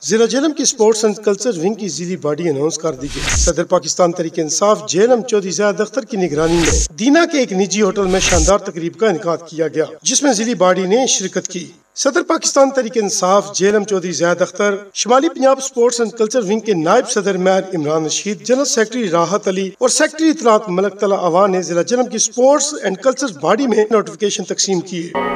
जिला जेलम की sports and culture wing की जिली बॉडी अनाउंस कर दी गई। सदर पाकिस्तान तहरीक इंसाफ जेलम चौधरी ज़ैद अख्तर की निगरानी में दीना के एक निजी होटल में शानदार तकरीब का इनकाद किया गया, जिसमें जिली बॉडी ने शिरकत की। सदर पाकिस्तान तहरीक इंसाफ जेलम चौधरी ज़ैद अख्तर, शुमाली Punjab sports and culture wing के नायब सदर mayor Imran Rashid, general secretary Rahat Ali और सेक्रेटरी इत्तलात मलक तला अवान ने जिला जेलम की स्पोर्ट्स एंड कल्चर बॉडी में नोटिफिकेशन तकसीम किए।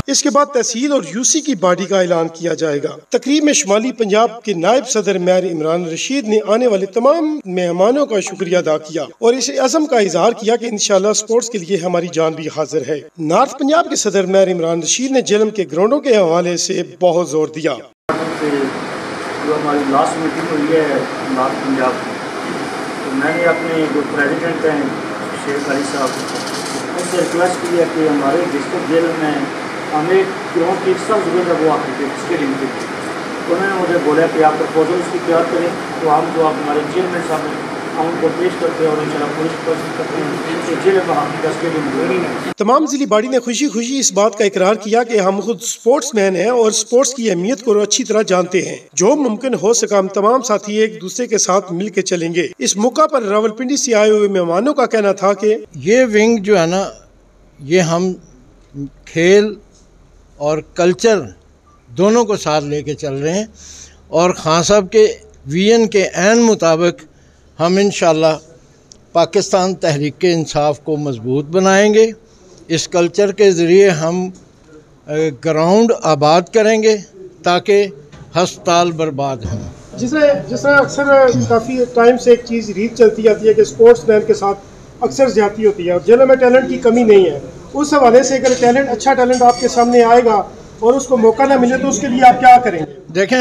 इसके बाद तहसील और यूसी की बॉडी का ऐलान किया जाएगा। तकरीब में शुमाली पंजाब के नायब सदर मेयर इमरान रशीद ने आने वाले तमाम मेहमानों का शुक्रिया अदा किया और इस अज़म का इजहार किया कि इंशाल्लाह स्पोर्ट्स के लिए हमारी जान भी हाजिर है। नॉर्थ पंजाब के सदर मेयर इमरान रशीद ने जेलम के ग्राउंडों के हवाले से बहुत जोर दिया। जो हमारी लास्ट मीटिंग हुई है नॉर्थ पंजाब की, तो मैंने अपने जो प्रेसिडेंट हैं शेख अली साहब उनसे रिक्वेस्ट की है कि हमारे डिस्ट्रिक्ट जेल में हमें ग्राउंड की सब जरूरत है वो आपके स्टेडियम की। तो उन्होंने मुझे बोला कि आप प्रपोजल उसकी तैयार करें, तो हम जो आप हमारे चेयरमैन साहब हम उनको पेश करते हैं और इंशाल्लाह पूरी कोशिश करते हैं जेल में हॉकी का स्टेडियम। तमाम जिली बॉडी ने खुशी खुशी इस बात का इकरार किया कि हम खुद स्पोर्ट्समैन हैं और स्पोर्ट्स की अहमियत को अच्छी तरह जानते हैं। जो मुमकिन हो सका हम तमाम साथी एक दूसरे के साथ मिल के चलेंगे। इस मौका पर रावलपिंडी से आए हुए मेहमानों का कहना था कि ये विंग जो है ना, ये हम खेल और कल्चर दोनों को साथ लेके चल रहे हैं और खान साहब के विजन के ऐन मुताबिक हम इंशाल्लाह पाकिस्तान तहरीक इंसाफ को मजबूत बनाएंगे। इस कल्चर के ज़रिए हम ग्राउंड आबाद करेंगे ताकि हस्पताल बर्बाद हों। जिस तरह अक्सर काफ़ी टाइम से एक चीज़ रीत चलती आती है कि स्पोर्ट्समैन के साथ अक्सर ज्यादती होती है और जेल में टैलेंट की कमी नहीं है। उस हवाले से अगर अच्छा टैलेंट आपके सामने आएगा और उसको मौका ना मिले तो उसके लिए आप क्या करेंगे? देखें,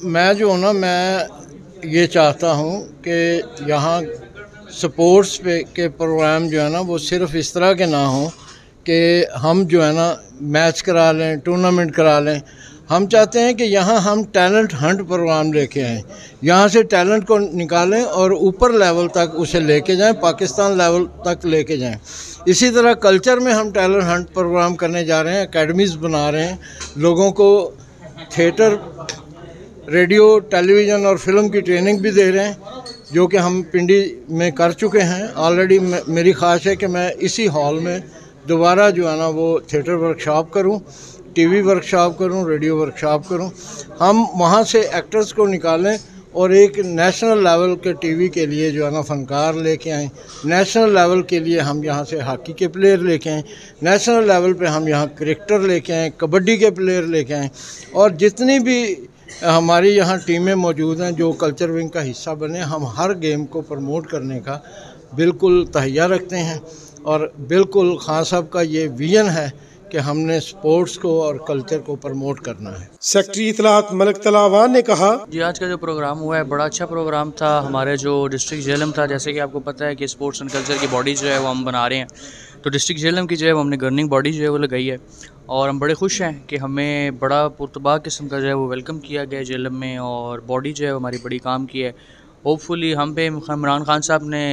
मैं जो हूँ ना, मैं ये चाहता हूँ कि यहाँ स्पोर्ट्स के प्रोग्राम जो है ना वो सिर्फ इस तरह के ना हों कि हम जो है ना मैच करा लें, टूर्नामेंट करा लें। हम चाहते हैं कि यहाँ हम टैलेंट हंट प्रोग्राम लेके आएँ, यहाँ से टैलेंट को निकालें और ऊपर लेवल तक उसे लेके जाएं, पाकिस्तान लेवल तक लेके जाएं। इसी तरह कल्चर में हम टैलेंट हंट प्रोग्राम करने जा रहे हैं, एकेडमीज़ बना रहे हैं, लोगों को थिएटर, रेडियो, टेलीविज़न और फिल्म की ट्रेनिंग भी दे रहे हैं, जो कि हम पिंडी में कर चुके हैं ऑलरेडी। मेरी ख्वाहिश है कि मैं इसी हॉल में दोबारा जो है ना वो थिएटर वर्कशॉप करूँ, टीवी वर्कशॉप करूं, रेडियो वर्कशॉप करूं। हम वहां से एक्टर्स को निकालें और एक नेशनल लेवल के टीवी के लिए जो है ना फ़नकार लेके आएँ। नेशनल लेवल के लिए हम यहाँ से हॉकी के प्लेयर लेके आएँ, नेशनल लेवल पे हम यहाँ क्रिकेटर लेके आएँ, कबड्डी के प्लेयर लेके आएँ और जितनी भी हमारी यहाँ टीमें मौजूद हैं जो कल्चर विंग का हिस्सा बने, हम हर गेम को प्रमोट करने का बिल्कुल तहैया रखते हैं। और बिल्कुल खान साहब का ये विज़न है कि हमने स्पोर्ट्स को और कल्चर को प्रमोट करना है। सेक्रेटरी इत्तलात मलक तलावान ने कहा, जी आज का जो प्रोग्राम हुआ है बड़ा अच्छा प्रोग्राम था। हमारे जो डिस्ट्रिक्ट जेलम था, जैसे कि आपको पता है कि स्पोर्ट्स एंड कल्चर की बॉडी जो है वो हम बना रहे हैं, तो डिस्ट्रिक्ट जेलम की जो है वो हमने गवर्निंग बॉडी जो है वो लगाई है और हम बड़े खुश हैं कि हमें बड़ा पुरतबा किस्म का जो है वो वेलकम किया गया जेलम में और बॉडी जो है हमारी बड़ी काम की है। होपफुली हम पे इमरान खान साहब ने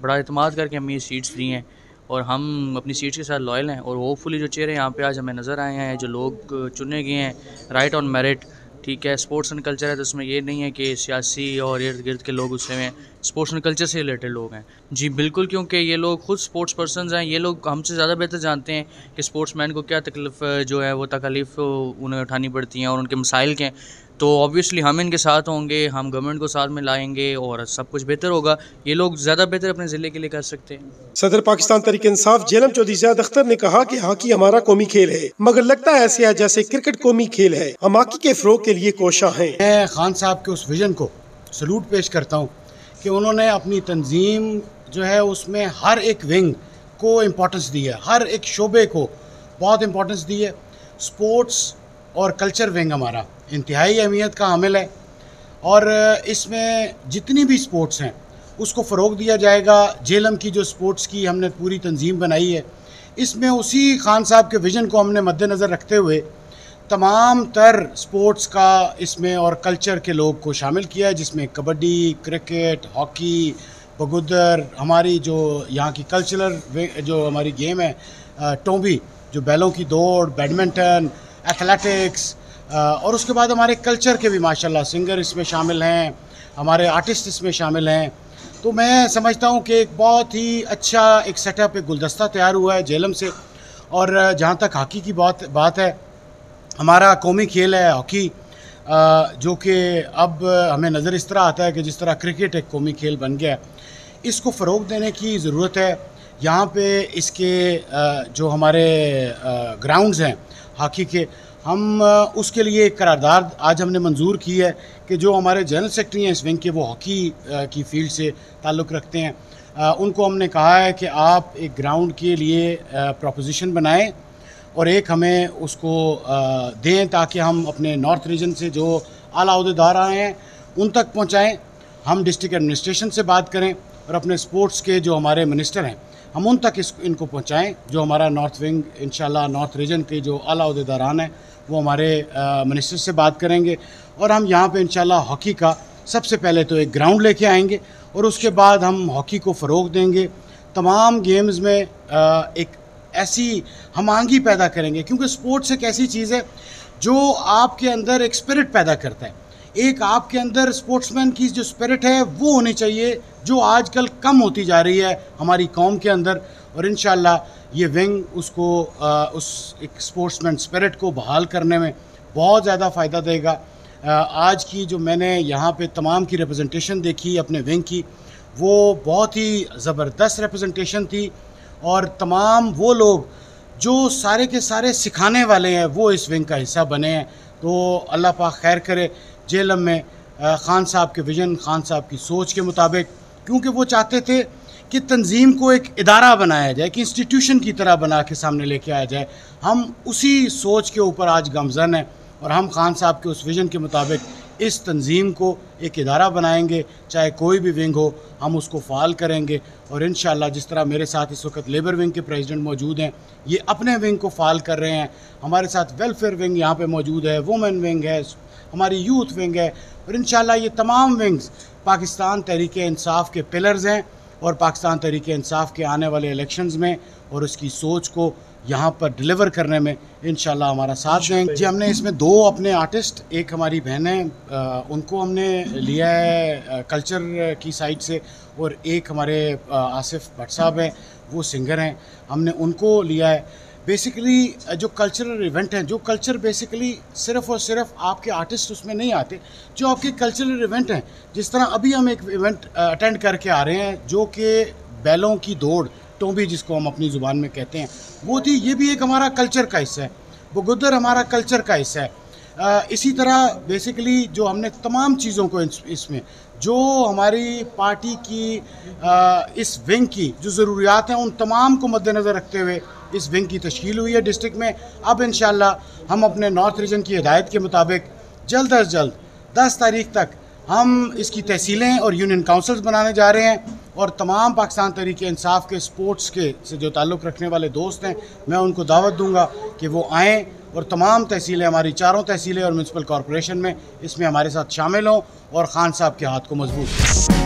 बड़ा एतमाद करके हमें ये सीट्स दी हैं और हम अपनी सीट्स के साथ लॉयल हैं और होपफुली जो चेहरे यहाँ पे आज हमें नज़र आए हैं, जो लोग चुने गए हैं राइट ऑन मेरिट, ठीक है। स्पोर्ट्स एंड कल्चर है तो उसमें ये नहीं है कि सियासी और इर्द गिर्द के लोग उसमें स्पोर्ट्स एंड कल्चर से रिलेटेड लोग हैं। जी बिल्कुल, क्योंकि ये लोग खुद स्पोर्ट्स पर्सनस हैं, ये लोग हमसे ज़्यादा बेहतर जानते हैं कि स्पोर्ट्समैन को क्या तकलीफ़ जो है वो तकलीफ़ उन्हें उठानी पड़ती हैं और उनके मसाइल के। तो ऑब्वियसली हम इनके साथ होंगे, हम गवर्नमेंट को साथ में लाएंगे और सब कुछ बेहतर होगा। ये लोग ज़्यादा बेहतर अपने ज़िले के लिए कर सकते हैं। सदर पाकिस्तान तहरीक इंसाफ जेलम चौधरी ज़ैद अख्तर ने कहा कि हॉकी हमारा कौमी खेल है, मगर लगता है ऐसे है जैसे क्रिकेट कौमी खेल है। हम हॉकी के फ़रोग़ के लिए कोशां हैं। मैं खान साहब के उस विजन को सलूट पेश करता हूँ कि उन्होंने अपनी तंजीम जो है उसमें हर एक विंग को इम्पोर्टेंस दी है, हर एक शोबे को बहुत इम्पोर्टेंस दी है। स्पोर्ट्स और कल्चर विंग हमारा इंतहाई अहमियत का हामिल है और इसमें जितनी भी स्पोर्ट्स हैं उसको फ़रोग़ दिया जाएगा। जेलम की जो स्पोर्ट्स की हमने पूरी तंजीम बनाई है, इसमें उसी खान साहब के विज़न को हमने मद्देनज़र रखते हुए तमाम तर स्पोर्ट्स का इसमें और कल्चर के लोग को शामिल किया है, जिसमें कबड्डी, क्रिकेट, हॉकी, बगुदर, हमारी जो यहाँ की कल्चरल जो हमारी गेम है टोंबी, जो बैलों की दौड़, बैडमिंटन, एथलेटिक्स, और उसके बाद हमारे कल्चर के भी माशाल्लाह सिंगर इसमें शामिल हैं, हमारे आर्टिस्ट इसमें शामिल हैं। तो मैं समझता हूँ कि एक बहुत ही अच्छा एक सेटअप, एक गुलदस्ता तैयार हुआ है जेलम से। और जहाँ तक हॉकी की बात है, हमारा कौमी खेल है हॉकी, जो कि अब हमें नज़र इस तरह आता है कि जिस तरह क्रिकेट एक कौमी खेल बन गया है, इसको फ़रोग़ देने की ज़रूरत है। यहाँ पे इसके जो हमारे ग्राउंड्स हैं हॉकी के, हम उसके लिए एक करारदाद आज हमने मंजूर की है कि जो हमारे जनरल सेक्रेटरी हैं इस विंग के, वो हॉकी की फील्ड से ताल्लुक़ रखते हैं। उनको हमने कहा है कि आप एक ग्राउंड के लिए प्रोपोजिशन बनाएं और एक हमें उसको दें ताकि हम अपने नॉर्थ रीजन से जो आला अहदेदार आए हैं उन तक पहुँचाएँ। हम डिस्ट्रिक्ट एडमिनिस्ट्रेशन से बात करें और अपने स्पोर्ट्स के जो हमारे मिनिस्टर हैं हम उन तक इनको पहुँचाएँ। जो हमारा नॉर्थ विंग इंशाल्लाह नॉर्थ रीजन के जो आला अहदेदारान हैं वो हमारे मिनिस्टर से बात करेंगे और हम यहाँ पे इंशाल्लाह हॉकी का सबसे पहले तो एक ग्राउंड लेके आएंगे और उसके बाद हम हॉकी को फ़रोग़ देंगे। तमाम गेम्स में एक ऐसी हम आंगी पैदा करेंगे, क्योंकि स्पोर्ट्स एक ऐसी चीज़ है जो आपके अंदर एक स्पिरिट पैदा करता है। एक आपके अंदर स्पोर्ट्समैन की जो स्पिरिट है वो होनी चाहिए, जो आजकल कम होती जा रही है हमारी कौम के अंदर। और इंशाल्लाह ये विंग उसको उस एक स्पोर्ट्समैन स्पिरिट को बहाल करने में बहुत ज़्यादा फ़ायदा देगा। आज की जो मैंने यहाँ पे तमाम की रिप्रेजेंटेशन देखी अपने विंग की, वो बहुत ही ज़बरदस्त रिप्रेजेंटेशन थी और तमाम वो लोग जो सारे के सारे सिखाने वाले हैं वो इस विंग का हिस्सा बने हैं। तो अल्लाह पाक खैर करे जेलम में खान साहब के विज़न, खान साहब की सोच के मुताबिक, क्योंकि वो चाहते थे कि तंजीम को एक इदारा बनाया जाए, कि इंस्टीट्यूशन की तरह बना के सामने लेके आया जाए। हम उसी सोच के ऊपर आज गमज़न हैं और हम खान साहब के उस विज़न के मुताबिक इस तंजीम को एक इदारा बनाएंगे, चाहे कोई भी विंग हो हम उसको फ़ाल करेंगे। और इंशाल्लाह जिस तरह मेरे साथ इस वक्त लेबर विंग के प्रेसिडेंट मौजूद हैं, ये अपने विंग को फ़ाल कर रहे हैं, हमारे साथ वेलफेयर विंग यहाँ पे मौजूद है, वुमेन विंग है, हमारी यूथ विंग है, और इंशाल्लाह ये तमाम विंग्स पाकिस्तान तहरीक-ए-इंसाफ़ के पिलर्स हैं और पाकिस्तान तहरीक-ए-इंसाफ़ के आने वाले इलेक्शंस में और उसकी सोच को यहाँ पर डिलीवर करने में इंशाल्लाह हमारा साथ देंगे। जी, हमने इसमें 2 अपने आर्टिस्ट, एक हमारी बहनें उनको हमने लिया है कल्चर की साइड से, और एक हमारे आसिफ भट्ट साहब हैं वो सिंगर हैं, हमने उनको लिया है। बेसिकली जो कल्चरल इवेंट हैं, जो कल्चर बेसिकली सिर्फ़ और सिर्फ आपके आर्टिस्ट उसमें नहीं आते, जो आपके कल्चरल इवेंट हैं, जिस तरह अभी हम एक इवेंट अटेंड करके आ रहे हैं जो कि बैलों की दौड़, टोंबी जिसको हम अपनी ज़ुबान में कहते हैं, वो थी, ये भी एक हमारा कल्चर का हिस्सा है। बगुदर हमारा कल्चर का हिस्सा है। इसी तरह बेसिकली जो हमने तमाम चीज़ों को इसमें जो हमारी पार्टी की इस विंग की जो ज़रूरियात हैं उन तमाम को मद्देनज़र रखते हुए इस विंग की तश्कील हुई है डिस्ट्रिक्ट में। अब इंशाल्लाह हम अपने नॉर्थ रीजन की हिदायत के मुताबिक जल्द अज जल्द 10 तारीख तक हम इसकी तहसीलें और यूनियन काउंसिल्स बनाने जा रहे हैं और तमाम पाकिस्तान तहरीक-ए-इंसाफ़ के स्पोर्ट्स के से जो ताल्लुक़ रखने वाले दोस्त हैं, मैं उनको दावत दूंगा कि वो आएँ और तमाम तहसीलें, हमारी 4 तहसीलें और म्यूनसिपल कॉरपोरेशन में इसमें हमारे साथ शामिल हों और खान साहब के हाथ को मजबूत करें।